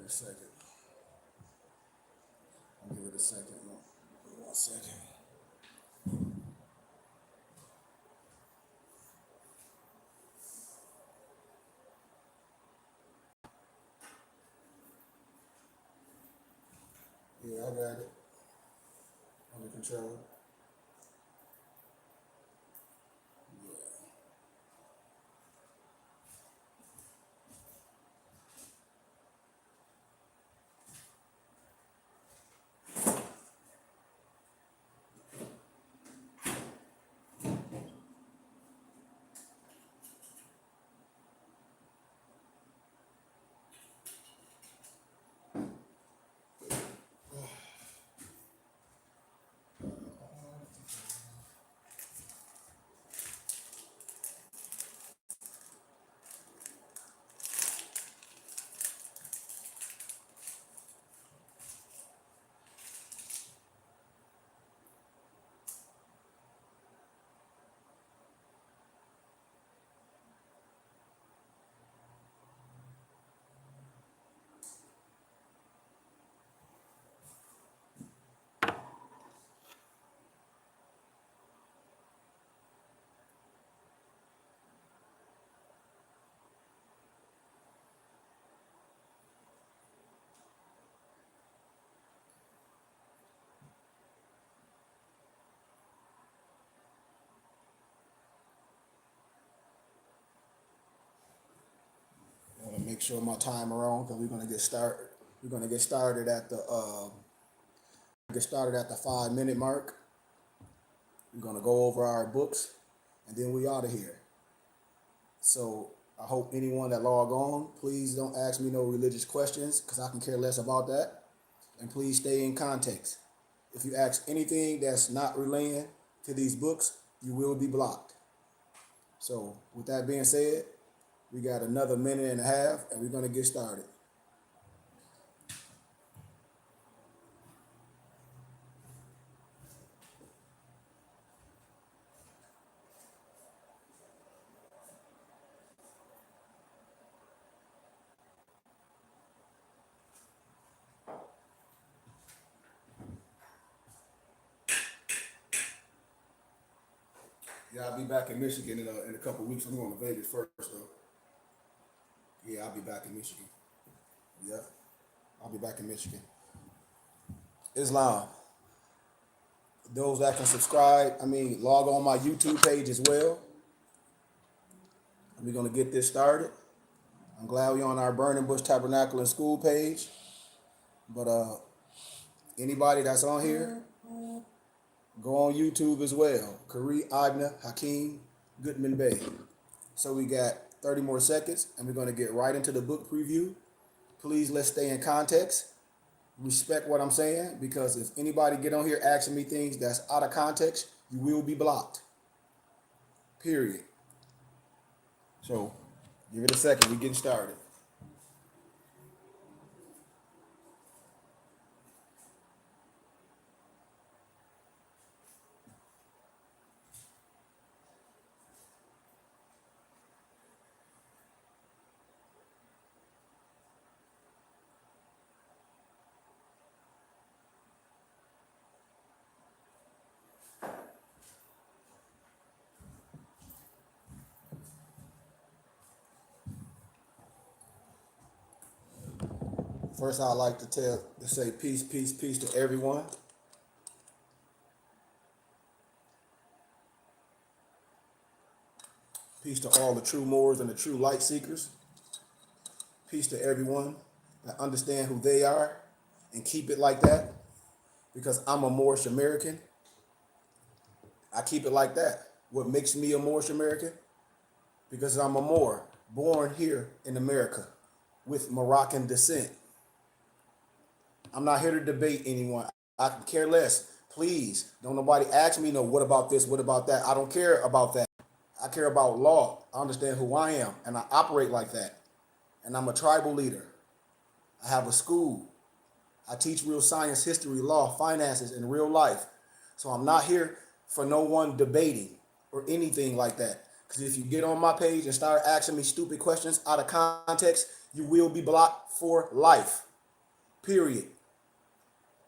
a second. I'll give it a second. 1 second. Yeah, I got it under control. I want to make sure my timer on because we're gonna get started. We're gonna get started at the 5 minute mark. We're gonna go over our books, and then we out of here. So I hope anyone that log on, please don't ask me no religious questions because I can care less about that. And please stay in context. If you ask anything that's not relating to these books, you will be blocked. So with that being said, we got another minute and a half, and we're gonna get started. Yeah, I'll be back in Michigan in a couple weeks. I'm going to Vegas first, though. Yeah, I'll be back in Michigan. Yeah, I'll be back in Michigan. Islam. Those that can subscribe, log on my YouTube page as well. We're going to get this started. I'm glad we're on our Burning Bush Tabernacle and School page. But anybody that's on here, go on YouTube as well. Kari Agna Hakeem Goodman Bay. So we got 30 more seconds, and we're going to get right into the book preview. Please, let's stay in context. Respect what I'm saying, because if anybody get on here asking me things that's out of context, you will be blocked. Period. So give it a second. We're getting started. First, I'd like to say peace, peace, peace to everyone. Peace to all the true Moors and the true light seekers. Peace to everyone that understand who they are and keep it like that. Because I'm a Moorish American, I keep it like that. What makes me a Moorish American? Because I'm a Moor, born here in America with Moroccan descent. I'm not here to debate anyone. I can care less. Please, don't nobody ask me, no, what about this, what about that? I don't care about that. I care about law. I understand who I am, and I operate like that. And I'm a tribal leader. I have a school. I teach real science, history, law, finances, and real life. So I'm not here for no one debating or anything like that. Because if you get on my page and start asking me stupid questions out of context, you will be blocked for life. period.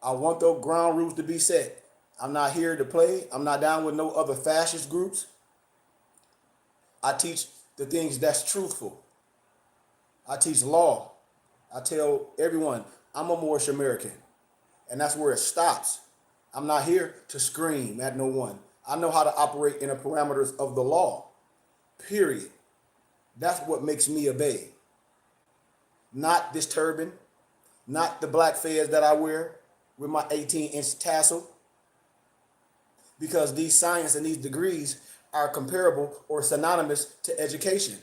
I want those ground rules to be set. I'm not here to play. I'm not down with no other fascist groups. I teach the things that's truthful. I teach law. I tell everyone I'm a Moorish American, and that's where it stops. I'm not here to scream at no one. I know how to operate in the parameters of the law, period. That's what makes me obey. Not this turban, not the black fez that I wear with my 18-inch tassel, because these science and these degrees are comparable or synonymous to education.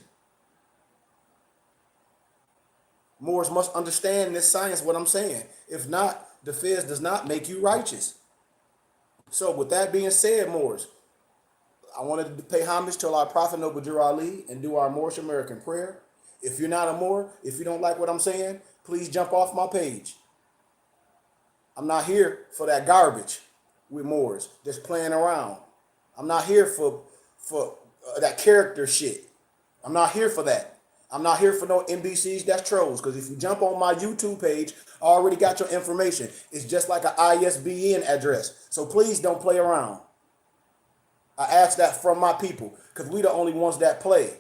Moors must understand this science, what I'm saying. If not, the fez does not make you righteous. So with that being said, Moors, I wanted to pay homage to our Prophet Noble Jur Ali and do our Moorish American prayer. If you're not a Moor, if you don't like what I'm saying, please jump off my page. I'm not here for that garbage with Moors, just playing around. I'm not here for that character shit. I'm not here for that. I'm not here for no NBCs that's trolls, because if you jump on my YouTube page, I already got your information. It's just like an ISBN address. So please don't play around. I ask that from my people, because we the only ones that play.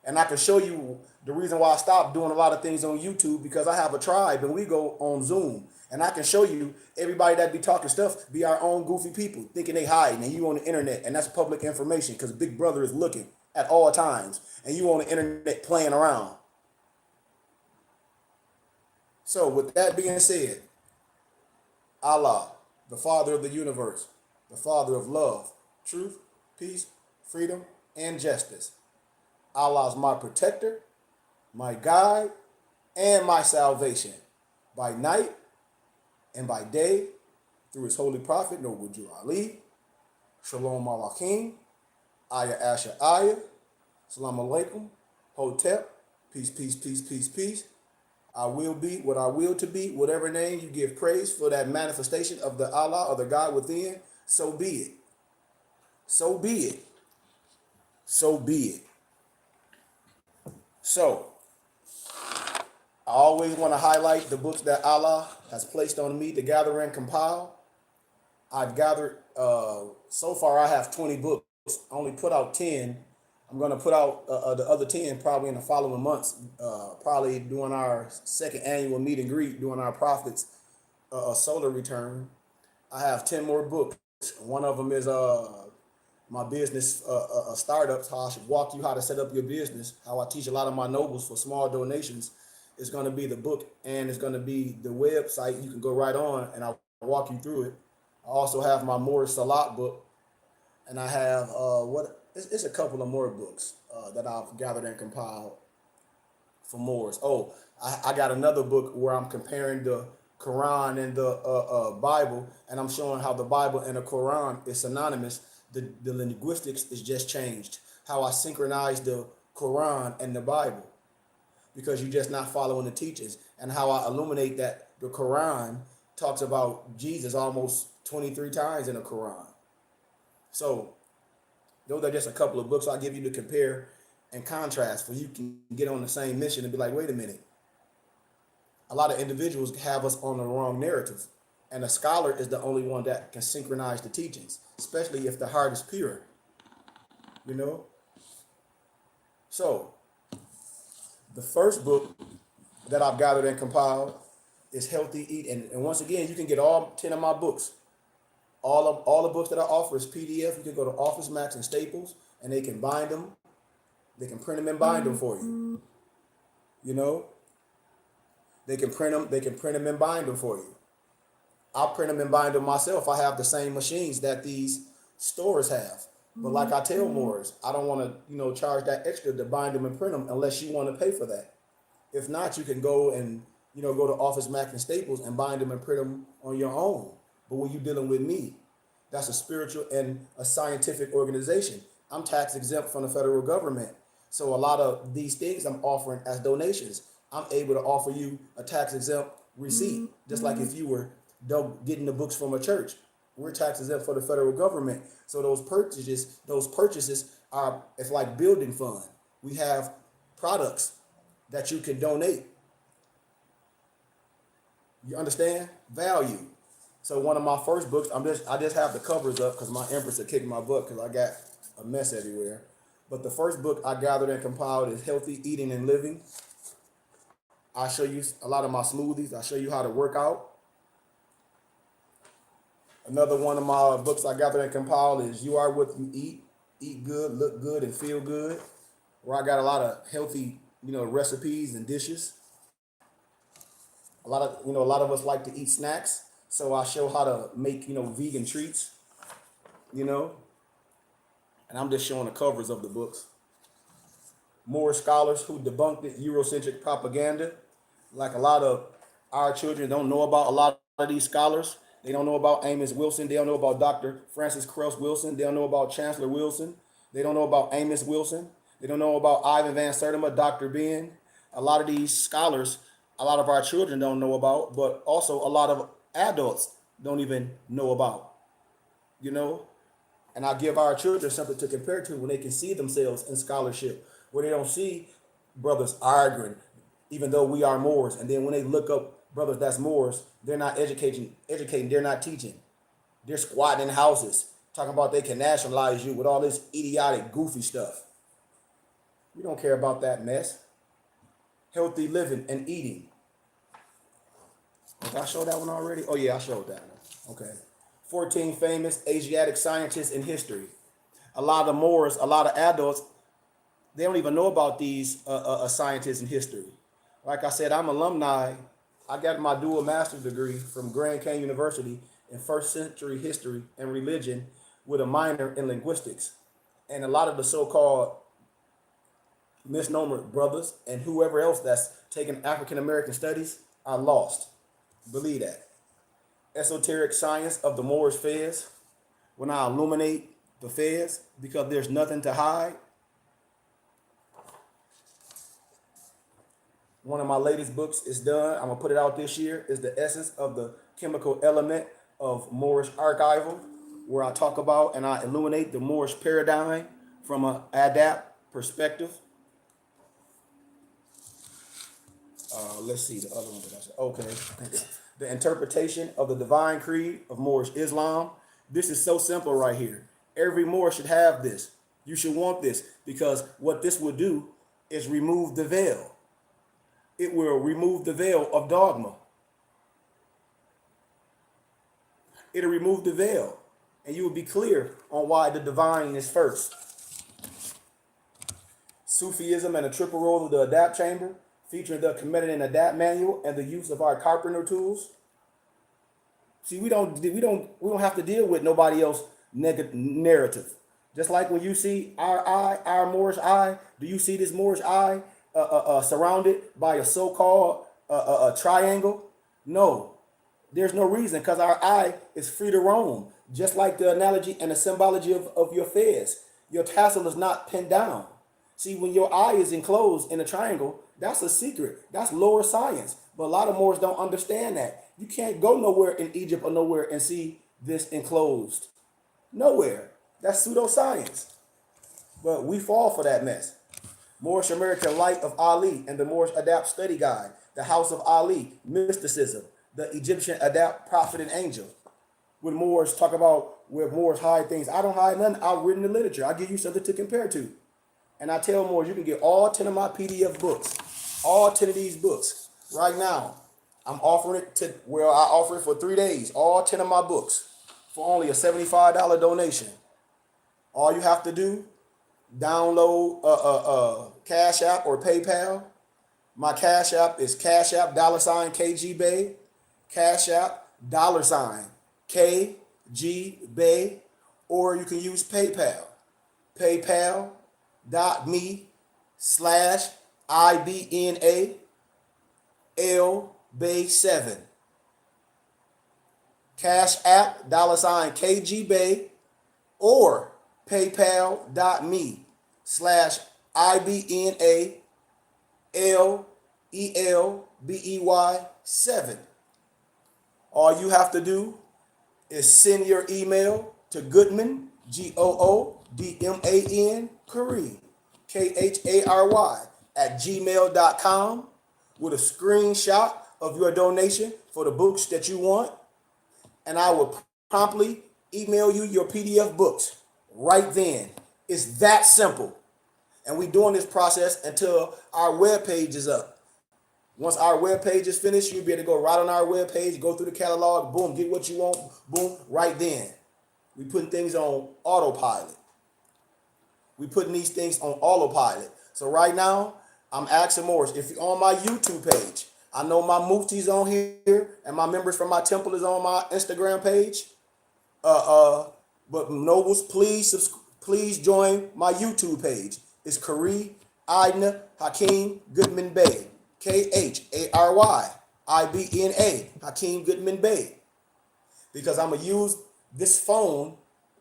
And I can show you the reason why I stopped doing a lot of things on YouTube, because I have a tribe and we go on Zoom. And I can show you everybody that be talking stuff be our own goofy people, thinking they hiding, and you on the internet, and that's public information, because Big Brother is looking at all times, and you on the internet playing around. So with that being said, Allah, the Father of the universe, the Father of love, truth, peace, freedom, and justice. Allah is my protector, my guide, and my salvation, by night and by day, through his holy prophet, Noble Jur Ali. Shalom Alaikum, Ayah Asha Ayah, Salam Alaikum, Hotep, peace, peace, peace, peace, peace. I will be what I will to be, whatever name you give praise for that manifestation of the Allah or the God within, so be it. So be it. So be it. So, I always want to highlight the books that Allah has placed on me to gather and compile. I've gathered, so far I have 20 books. I only put out 10. I'm going to put out the other 10 probably in the following months, probably doing our second annual meet and greet, doing our Prophet's solar return. I have 10 more books. One of them is my business startups, how I should walk you how to set up your business, how I teach a lot of my nobles for small donations. It's going to be the book, and it's going to be the website. You can go right on, and I'll walk you through it. I also have my Moorish Salat book, and I have it's a couple of more books that I've gathered and compiled for Moors. Oh, I got another book where I'm comparing the Quran and the Bible, and I'm showing how the Bible and the Quran is synonymous. The linguistics is just changed. How I synchronize the Quran and the Bible, because you're just not following the teachings, and how I illuminate that the Quran talks about Jesus almost 23 times in the Quran. So those are just a couple of books I'll give you to compare and contrast, for you can get on the same mission and be like, wait a minute. A lot of individuals have us on the wrong narrative, and a scholar is the only one that can synchronize the teachings, especially if the heart is pure, you know? So the first book that I've gathered and compiled is Healthy Eat. And once again, you can get all 10 of my books. All the books that I offer is PDF. You can go to Office Max and Staples, and they can bind them. They can print them and bind them for you. You know? They can print them and bind them for you. I'll print them and bind them myself. I have the same machines that these stores have. But like I tell Moors, I don't want to, charge that extra to bind them and print them unless you want to pay for that. If not, you can go and, go to Office Max and Staples and bind them and print them on your own. But when you're dealing with me, that's a spiritual and a scientific organization. I'm tax exempt from the federal government. So a lot of these things I'm offering as donations, I'm able to offer you a tax exempt receipt, just like if you were getting the books from a church. We're tax exempt for the federal government. So those purchases are, it's like building fund. We have products that you can donate. You understand? Value. So one of my first books, I just have the covers up because my empress are kicking my butt because I got a mess everywhere. But the first book I gathered and compiled is Healthy Eating and Living. I show you a lot of my smoothies. I show you how to work out. Another one of my books I gathered and compiled is You Are What You Eat. Eat good, look good, and feel good. Where I got a lot of healthy, recipes and dishes. A lot of us like to eat snacks. So I show how to make, vegan treats, you know, and I'm just showing the covers of the books. Moorish scholars who debunked it, Eurocentric propaganda. Like a lot of our children don't know about a lot of these scholars. They don't know about Amos Wilson. They don't know about Dr. Francis Krauss Wilson. They don't know about Chancellor Wilson. They don't know about Amos Wilson. They don't know about Ivan Van Sertima, Dr. Ben. A lot of these scholars, a lot of our children don't know about, but also a lot of adults don't even know about, you know? And I give our children something to compare to when they can see themselves in scholarship, where they don't see brothers arguing, even though we are Moors. And then when they look up brothers that's Moors, they're not educating, they're not teaching. They're squatting in houses, talking about they can nationalize you with all this idiotic, goofy stuff. We don't care about that mess. Healthy living and eating. Did I show that one already? Oh yeah, I showed that one. Okay. 14 famous Asiatic scientists in history. A lot of Moors, a lot of adults, they don't even know about these scientists in history. Like I said, I'm alumni. I got my dual master's degree from Grand Canyon University in first century history and religion with a minor in linguistics. And a lot of the so-called misnomer brothers and whoever else that's taking African American studies are lost. Believe that. Esoteric science of the Moorish Fez. When I illuminate the Fez, because there's nothing to hide. One of my latest books is done. I'm gonna put it out this year. Is The Essence of the Chemical Element of Moorish Archival, where I talk about and I illuminate the Moorish paradigm from an adapt perspective. Let's see the other one that I said. Okay. The interpretation of the divine creed of Moorish Islam. This is so simple right here. Every Moor should have this. You should want this because what this will do is remove the veil. It will remove the veil of dogma. It'll remove the veil and you will be clear on why the divine is first. Sufism and the triple role of the adapt chamber, featuring the Committed and Adapt manual and the use of our carpenter tools. See, we don't have to deal with nobody else negative narrative. Just like when you see our Moorish eye, do you see this Moorish eye surrounded by a so-called triangle? No, there's no reason because our eye is free to roam. Just like the analogy and the symbology of your fez, your tassel is not pinned down. See, when your eye is enclosed in a triangle, that's a secret. That's lower science. But a lot of Moors don't understand that. You can't go nowhere in Egypt or nowhere and see this enclosed. Nowhere. That's pseudoscience. But we fall for that mess. Moorish American Light of Ali and the Moorish Adapt Study Guide, The House of Ali, Mysticism, the Egyptian Adapt Prophet and Angel. When Moors talk about where Moors hide things, I don't hide nothing. I've written the literature. I give you something to compare to. And I tell Moors, you can get all 10 of my PDF books, all 10 of these books right now. I'm offering it to where I offer it for 3 days, all 10 of my books for only a $75 donation. All you have to do, download Cash App or PayPal. My Cash App is Cash App $KG Cash App $KG or you can use PayPal. PayPal.me/IBNALBay7. Cash App $KG or PayPal.me/IBNALELBEY7. All you have to do is send your email to Goodman, GOODMAN, Khary, KHARY, @gmail.com with a screenshot of your donation for the books that you want, and I will promptly email you your PDF books right then. It's that simple. And we're doing this process until our webpage is up. Once our webpage is finished, you'll be able to go right on our webpage, go through the catalog, boom, get what you want, boom, right then. We putting things on autopilot. We putting these things on autopilot. So right now, I'm asking Moorish, if you're on my YouTube page, I know my Mufti's on here and my members from my temple is on my Instagram page. But nobles, please join my YouTube page. It's Kari Idna Hakeem Goodman Bey. KharyIbna Hakeem Goodman Bey. Because I'm going to use this phone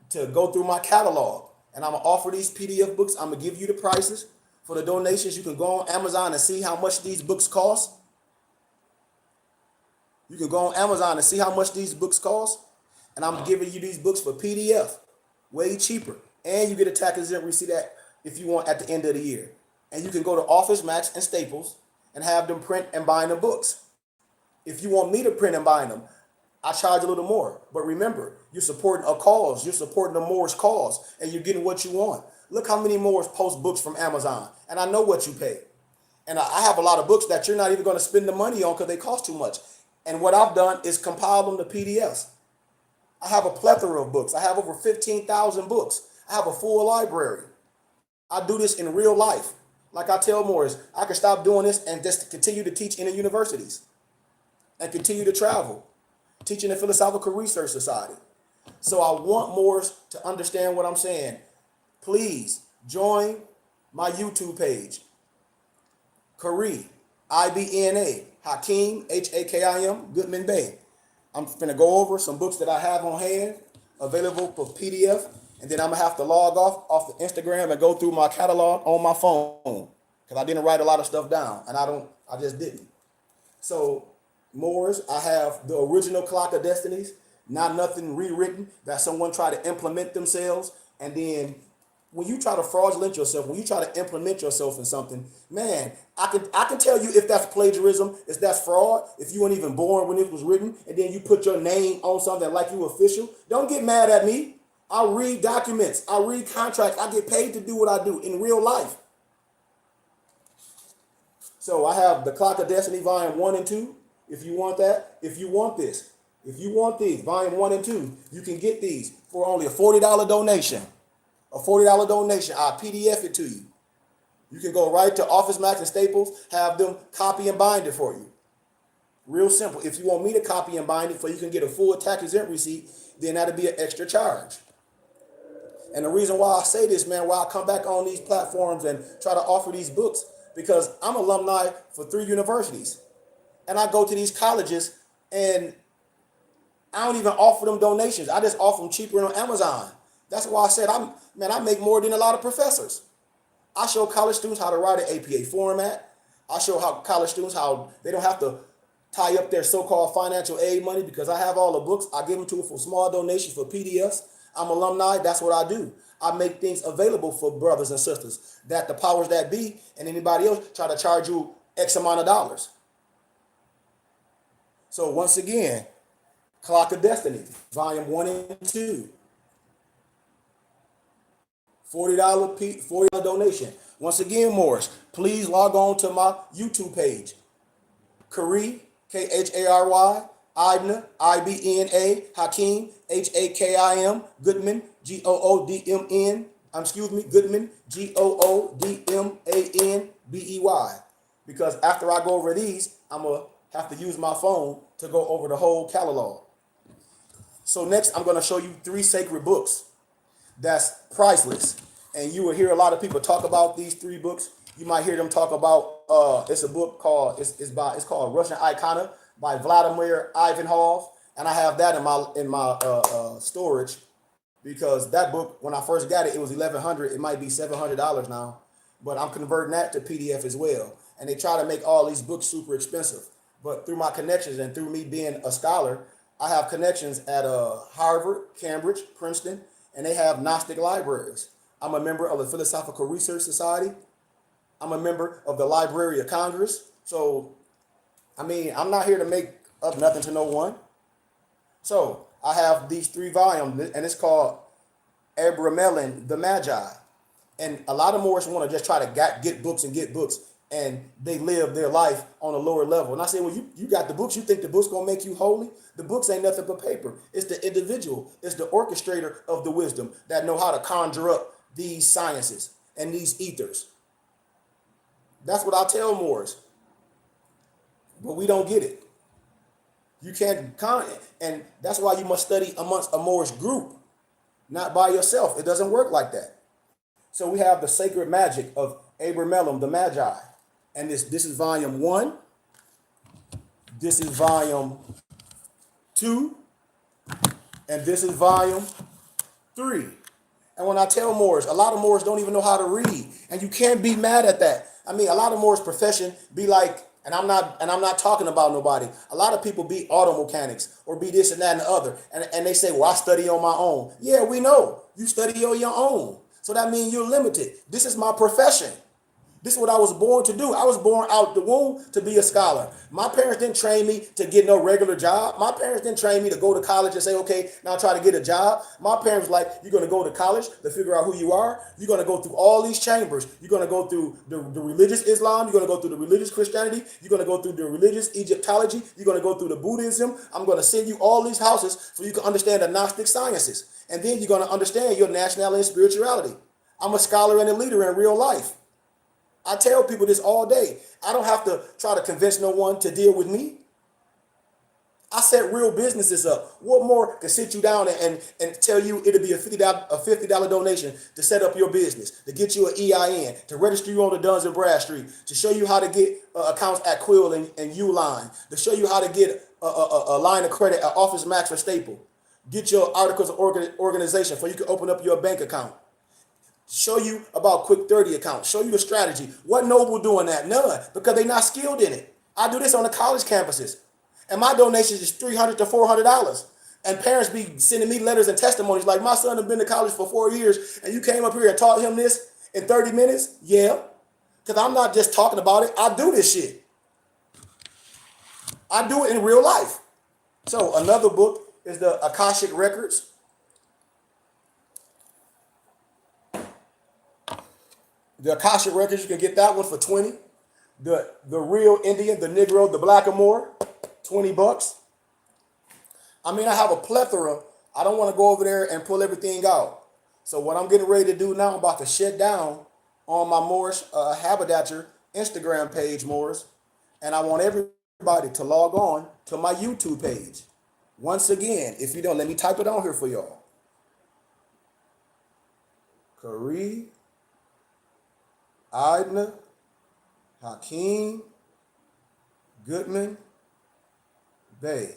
to go through my catalog. And I'm going to offer these PDF books. I'm going to give you the prices for the donations. You can go on Amazon and see how much these books cost. You can go on Amazon and see how much these books cost. And I'm giving you these books for PDF, way cheaper. And you get a tax exempt receipt if you want at the end of the year. And you can go to Office Max and Staples and have them print and bind the books. If you want me to print and bind them, I charge a little more. But remember, you're supporting a cause. You're supporting the Moorish cause, and you're getting what you want. Look how many Moorish post books from Amazon, and I know what you pay. And I have a lot of books that you're not even going to spend the money on because they cost too much. And what I've done is compile them to PDFs. I have a plethora of books. I have over 15,000 books. I have a full library. I do this in real life. Like I tell Moorish, I can stop doing this and just continue to teach in the universities and continue to travel, teaching the Philosophical Research Society. So I want Moorish to understand what I'm saying. Please join my YouTube page, Kari, Ibna, Hakeem, Hakim, Goodman Bey. I'm going to go over some books that I have on hand, available for PDF, and then I'm going to have to log off the Instagram and go through my catalog on my phone because I didn't write a lot of stuff down, and I just didn't. So, Moorish, I have the original Clock of Destinies, not nothing rewritten that someone tried to implement themselves, and then when you try to fraudulent yourself, when you try to implement yourself in something, man, I can tell you if that's plagiarism, if that's fraud, if you weren't even born when it was written, and then you put your name on something like you official. Don't get mad at me. I read documents. I read contracts. I get paid to do what I do in real life. So I have the Clock of Destiny Volume 1 and 2. If you want that, if you want this, if you want these, Volume 1 and 2, you can get these for only a $40 donation. A $40 donation, I'll PDF it to you. You can go right to Office Max and Staples, have them copy and bind it for you. Real simple. If you want me to copy and bind it so you can get a full tax exempt receipt, then that'll be an extra charge. And the reason why I say this, man, why I come back on these platforms and try to offer these books, because I'm alumni for 3 universities. And I go to these colleges and I don't even offer them donations. I just offer them cheaper on Amazon. That's why I said, I make more than a lot of professors. I show college students how to write an APA format. I show college students how they don't have to tie up their so-called financial aid money because I have all the books. I give them to them for small donations for PDFs. I'm alumni. That's what I do. I make things available for brothers and sisters that the powers that be and anybody else try to charge you X amount of dollars. So once again, Clock of Destiny, Volume 1 and 2. $40 donation. Once again, Moorish, please log on to my YouTube page. Kari, Khary, Ibna, Ibna, Hakeem, Hakim, Goodman, Goodman, Goodman, Goodmanbey. Because after I go over these, I'm going to have to use my phone to go over the whole catalog. So next, I'm going to show you 3 sacred books that's priceless. And you will hear a lot of people talk about these 3 books. You might hear them talk about, it's a book called, it's called Russian Icona by Vladimir Ivanov. And I have that in my storage because that book, when I first got it, it was $1,100. It might be $700 now, but I'm converting that to PDF as well. And they try to make all these books super expensive. But through my connections and through me being a scholar, I have connections at Harvard, Cambridge, Princeton, and they have Gnostic libraries. I'm a member of the Philosophical Research Society. I'm a member of the Library of Congress. So I mean, I'm not here to make up nothing to no one. So I have these 3 volumes, and it's called Abramelin the Magi. And a lot of Moorish want to just try to get books and get books, and they live their life on a lower level. And I say, well, you got the books. You think the books gonna make you holy? The books ain't nothing but paper. It's the individual. It's the orchestrator of the wisdom that know how to conjure up these sciences and these ethers. That's what I tell Moors, but we don't get it. You can't and that's why you must study amongst a Moorish group, not by yourself. It doesn't work like that. So we have the sacred magic of Abramelin the Magi, and this is volume 1. This is volume 2, and this is volume 3. And when I tell Moors, a lot of Moors don't even know how to read, and you can't be mad at that. I mean, a lot of Moors' profession be like, and I'm not talking about nobody. A lot of people be auto mechanics or be this and that and the other, and they say, well, I study on my own. Yeah, we know you study on your own, so that means you're limited. This is my profession. This is what I was born to do. I was born out the womb to be a scholar. My parents didn't train me to get no regular job. My parents didn't train me to go to college and say, okay, now try to get a job. My parents were like, you're going to go to college to figure out who you are. You're going to go through all these chambers. You're going to go through the religious Islam. You're going to go through the religious Christianity. You're going to go through the religious Egyptology. You're going to go through the Buddhism. I'm going to send you all these houses so you can understand the Gnostic sciences. And then you're going to understand your nationality and spirituality. I'm a scholar and a leader in real life. I tell people this all day. I don't have to try to convince no one to deal with me. I set real businesses up. What more can sit you down and tell you it'll be a $50 donation to set up your business, to get you an EIN, to register you on the Duns and Bradstreet, to show you how to get accounts at Quill and Uline, to show you how to get a line of credit at Office Max or Staple, get your articles of organization so you can open up your bank account. Show you about Quick 30 accounts. Show you the strategy. What noble doing that? None, because they're not skilled in it. I do this on the college campuses, and my donations is $300 to $400. And parents be sending me letters and testimonies like, my son has been to college for 4 years, and you came up here and taught him this in 30 minutes? Yeah, because I'm not just talking about it. I do this shit. I do it in real life. So another book is the Akashic Records. The Akashic Records, you can get that one for 20. The real Indian, the Negro, the Blackamoor, $20. I mean, I have a plethora. I don't want to go over there and pull everything out. So what I'm getting ready to do now, I'm about to shut down on my Moorish Haberdasher Instagram page, Moors. And I want everybody to log on to my YouTube page. Once again, if you don't, let me type it on here for y'all. Kari Idna Hakeem Goodman Bay,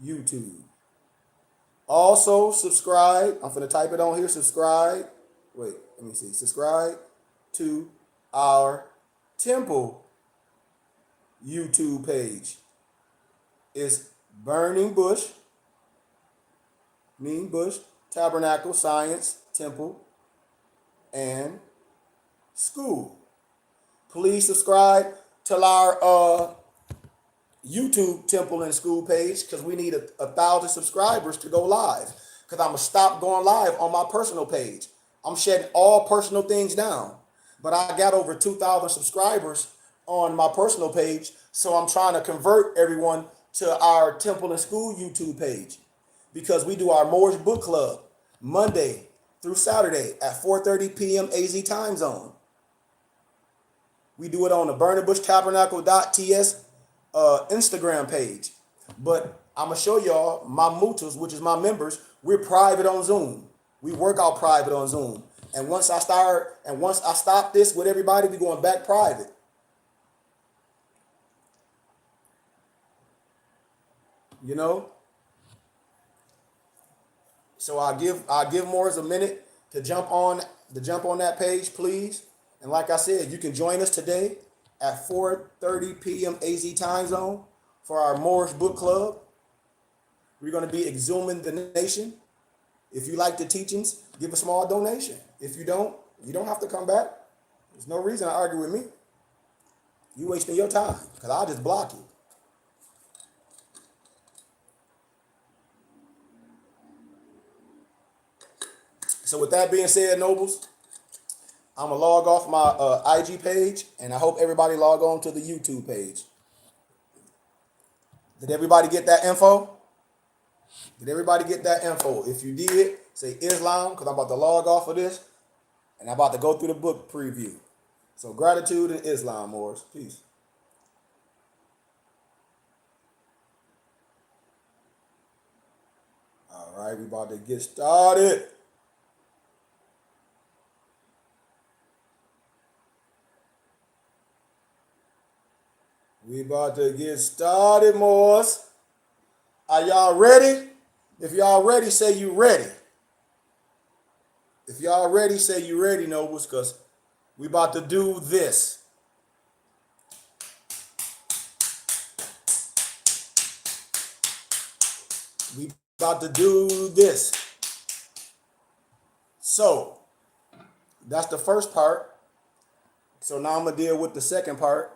YouTube. Also subscribe. I'm going to type it on here. Subscribe. Wait, let me see. Subscribe to our temple YouTube page. It's Burning Bush, Mean Bush, Tabernacle, Science, Temple, and School. Please subscribe to our YouTube Temple and School page, because we need 1,000 subscribers to go live, because I'm going to stop going live on my personal page. I'm shutting all personal things down, but I got over 2,000 subscribers on my personal page, so I'm trying to convert everyone to our Temple and School YouTube page, because we do our Moorish Book Club Monday through Saturday at 4:30 p.m. AZ time zone. We do it on the BurningBushTabernacle.ts Instagram page. But I'm going to show y'all my mutus, which is my members. We're private on Zoom. We work out private on Zoom. And once I stop this with everybody, we're going back private. You know? So I'll give Moors a minute to jump on that page, please. And like I said, you can join us today at 4:30 p.m. AZ time zone for our Moorish Book Club. We're going to be exhuming the nation. If you like the teachings, give a small donation. If you don't have to come back. There's no reason to argue with me. You wasting your time because I'll just block you. So with that being said, Nobles, I'm gonna log off my IG page, and I hope everybody log on to the YouTube page. Did everybody get that info? Did everybody get that info? If you did, say Islam, because I'm about to log off of this, and I'm about to go through the book preview. So gratitude and Islam, Morris. Peace. All right, we about to get started. We about to get started, Morris. Are y'all ready? If y'all ready, say you ready. If y'all ready, say you ready, Nobles, because we about to do this. We about to do this. So, that's the first part. So now I'm going to deal with the second part.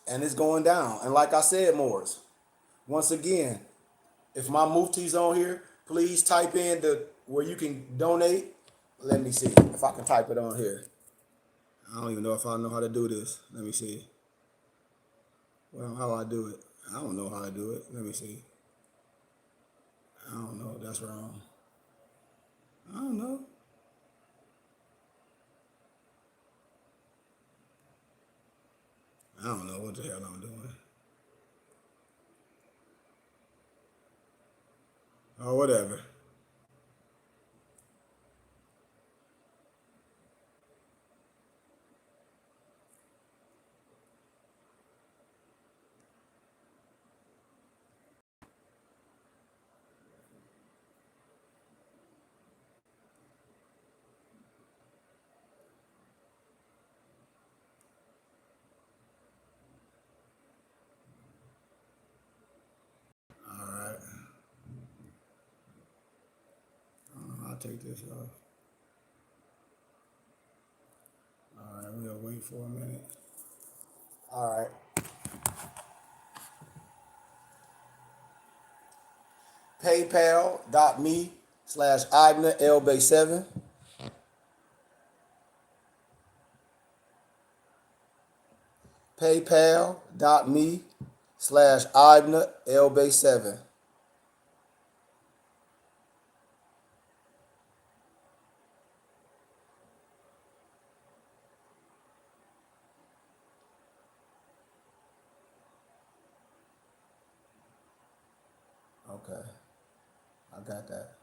And it's going down. And like I said, Morris, once again, if my mufti's on here, please type in the where you can donate. Let me see if I can type it on here. I don't even know if I know how to do this. Let me see. Well, how I do it? I don't know how to do it. Let me see. I don't know. That's wrong. I don't know. I don't know what the hell I'm doing. Or whatever. All right. I'll take this off. All right, we'll wait for a minute. All right. PayPal.me/IbnaLbay7. PayPal.me/IbnaLbay7. Okay, I got that.